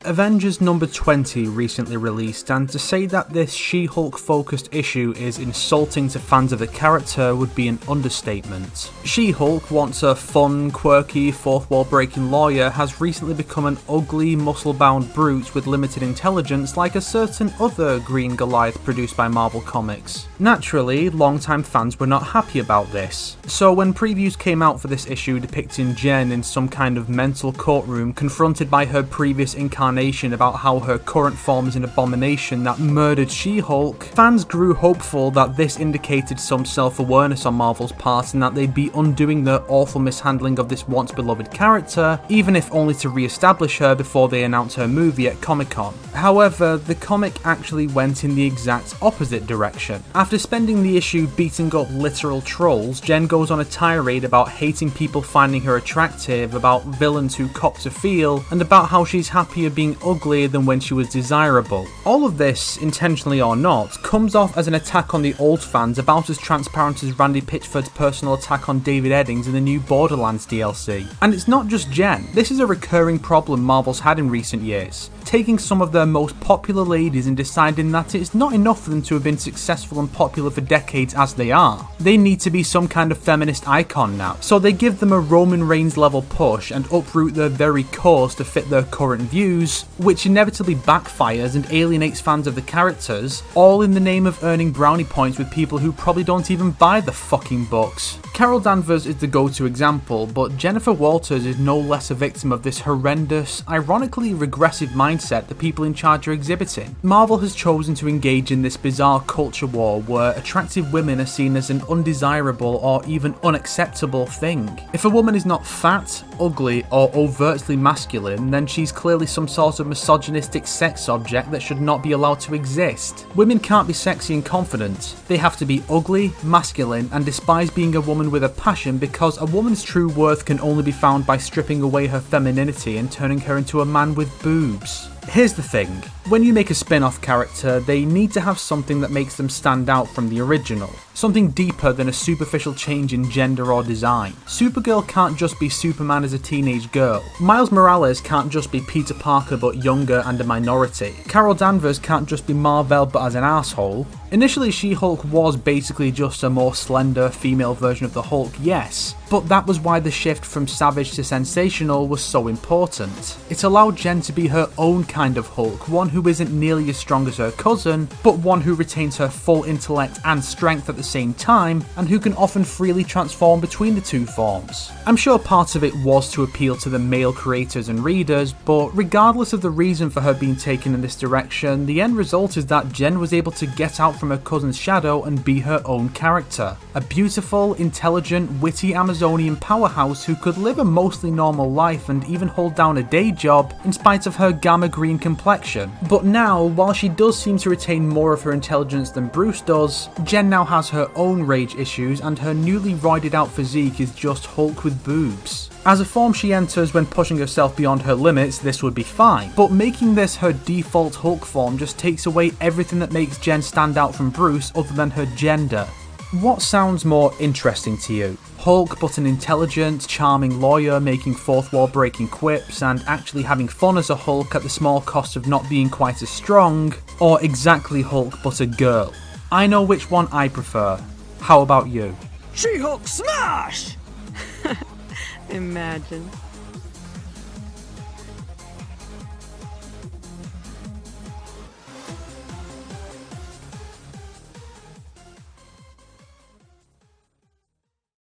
Avengers number 20 recently released, and to say that this She-Hulk focused issue is insulting to fans of the character would be an understatement. She-Hulk, once a fun, quirky, fourth wall breaking lawyer, has recently become an ugly, muscle-bound brute with limited intelligence like a certain other Green Goliath produced by Marvel Comics. Naturally, longtime fans were not happy about this, so when previews came out for this issue depicting Jen in some kind of mental courtroom confronted by her previous incarnation about how her current form is an abomination that murdered She-Hulk, fans grew hopeful that this indicated some self-awareness on Marvel's part and that they'd be undoing the awful mishandling of this once beloved character, even if only to re-establish her before they announce her movie at Comic-Con. However, the comic actually went in the exact opposite direction. After spending the issue beating up literal trolls, Jen goes on a tirade about hating people finding her attractive, about villains who cop to feel, and about how she's happier being uglier than when she was desirable. All of this, intentionally or not, comes off as an attack on the old fans, about as transparent as Randy Pitchford's personal attack on David Eddings in the new Borderlands DLC. And it's not just Jen, this is a recurring problem Marvel's had in recent years, taking some of their most popular ladies and deciding that it's not enough for them to have been successful and popular for decades as they are. They need to be some kind of feminist icon now, so they give them a Roman Reigns level push and uproot their very cause to fit their current views, which inevitably backfires and alienates fans of the characters, all in the name of earning brownie points with people who probably don't even buy the fucking books. Carol Danvers is the go-to example, but Jennifer Walters is no less a victim of this horrendous, ironically regressive mindset the people in charge are exhibiting. Marvel has chosen to engage in this bizarre culture war where attractive women are seen as an undesirable or even unacceptable thing. If a woman is not fat, ugly, or overtly masculine, then she's clearly some sort of misogynistic sex object that should not be allowed to exist. Women can't be sexy and confident. They have to be ugly, masculine, and despise being a woman with a passion, because a woman's true worth can only be found by stripping away her femininity and turning her into a man with boobs. Here's the thing, when you make a spin-off character, they need to have something that makes them stand out from the original. Something deeper than a superficial change in gender or design. Supergirl can't just be Superman as a teenage girl. Miles Morales can't just be Peter Parker but younger and a minority. Carol Danvers can't just be Mar-Vell but as an asshole. Initially, She-Hulk was basically just a more slender female version of the Hulk, yes, but that was why the shift from savage to sensational was so important. It allowed Jen to be her own kind of Hulk, one who isn't nearly as strong as her cousin, but one who retains her full intellect and strength at the same time, and who can often freely transform between the two forms. I'm sure part of it was to appeal to the male creators and readers, but regardless of the reason for her being taken in this direction, the end result is that Jen was able to get out from her cousin's shadow and be her own character. A beautiful, intelligent, witty Amazonian powerhouse who could live a mostly normal life and even hold down a day job in spite of her gamma green complexion. But now, while she does seem to retain more of her intelligence than Bruce does, Jen now has her own rage issues and her newly roided out physique is just Hulk with boobs. As a form she enters when pushing herself beyond her limits, this would be fine, but making this her default Hulk form just takes away everything that makes Jen stand out from Bruce other than her gender. What sounds more interesting to you? Hulk but an intelligent, charming lawyer making fourth wall breaking quips and actually having fun as a Hulk at the small cost of not being quite as strong, or exactly Hulk but a girl? I know which one I prefer. How about you? She-Hulk smash! Imagine.